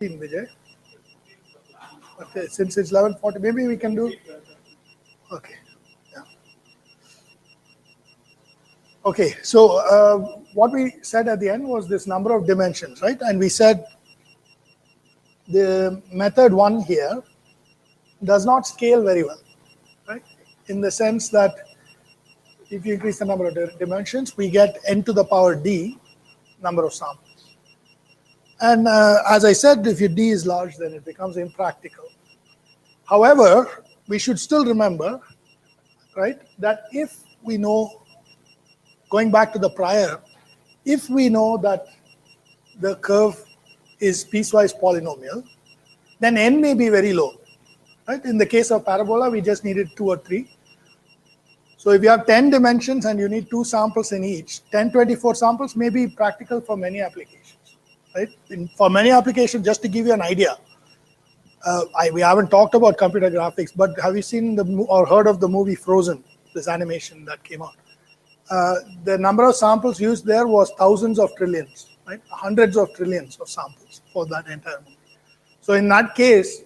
Vijay. Okay, since it's 11:40, maybe we can do. Okay. Yeah. Okay. So what we said at the end was this number of dimensions, right? And we said the method 1 here does not scale very well, right? In the sense that if you increase the number of dimensions, we get n to the power d number of samples. And as I said, if your d is large, then it becomes impractical. However, we should still remember, right, that if we know, going back to the prior, if we know that the curve is piecewise polynomial, then n may be very low, right? In the case of parabola, we just needed 2 or 3. So if you have 10 dimensions and you need 2 samples in each, 1024 samples may be practical for many applications, right? For many applications, just to give you an idea, we haven't talked about computer graphics, but have you seen or heard of the movie Frozen, this animation that came out? The number of samples used there was thousands of trillions, right? Hundreds of trillions of samples for that entire movie. So in that case,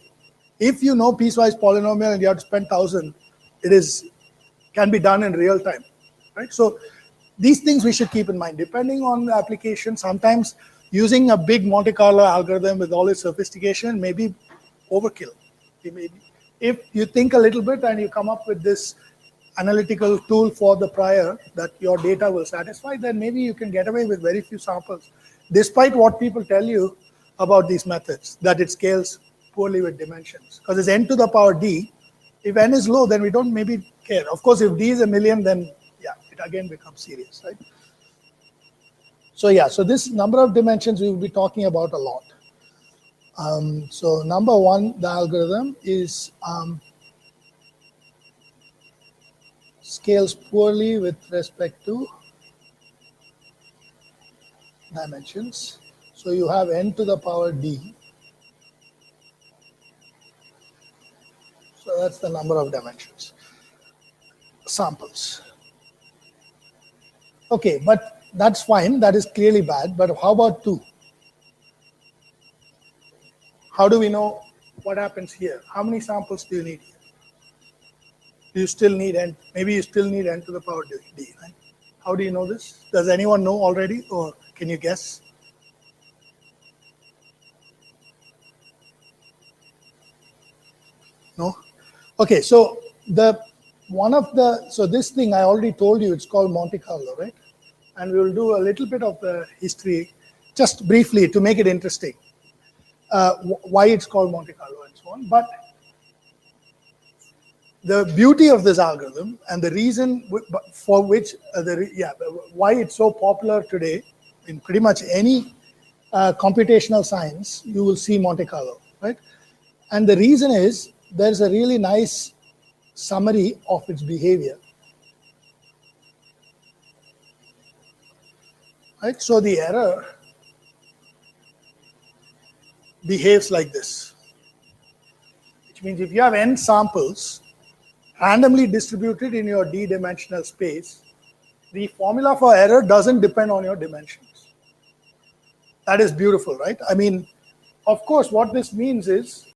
if you know piecewise polynomial and you have to spend 1,000, can be done in real time, right? So these things we should keep in mind. Depending on the application, sometimes using a big Monte Carlo algorithm with all its sophistication may be overkill. If you think a little bit and you come up with this analytical tool for the prior that your data will satisfy, then maybe you can get away with very few samples, despite what people tell you about these methods, that it scales poorly with dimensions. Because it's n to the power d. If n is low, then we don't maybe care. Of course, if d is 1,000,000, then yeah, it again becomes serious, right? So yeah, so this number of dimensions we will be talking about a lot. So number 1, the algorithm is scales poorly with respect to dimensions. So you have n to the power d. So that's the number of dimensions, samples. Okay, but that's fine. That is clearly bad. But how about 2? How do we know what happens here? How many samples do you need here? Do you still need n? Maybe you still need n to the power d, right? How do you know this? Does anyone know already, or can you guess? No? Okay, so this thing I already told you, it's called Monte Carlo, right? And we will do a little bit of the history, just briefly, to make it interesting. Why it's called Monte Carlo and so on. But the beauty of this algorithm and the reason for which, why it's so popular today in pretty much any computational science, you will see Monte Carlo, right? And the reason is there's a really nice summary of its behavior. Right? So the error behaves like this, which means if you have n samples randomly distributed in your d-dimensional space, the formula for error doesn't depend on your dimensions. That is beautiful, right? I mean, of course, what this means is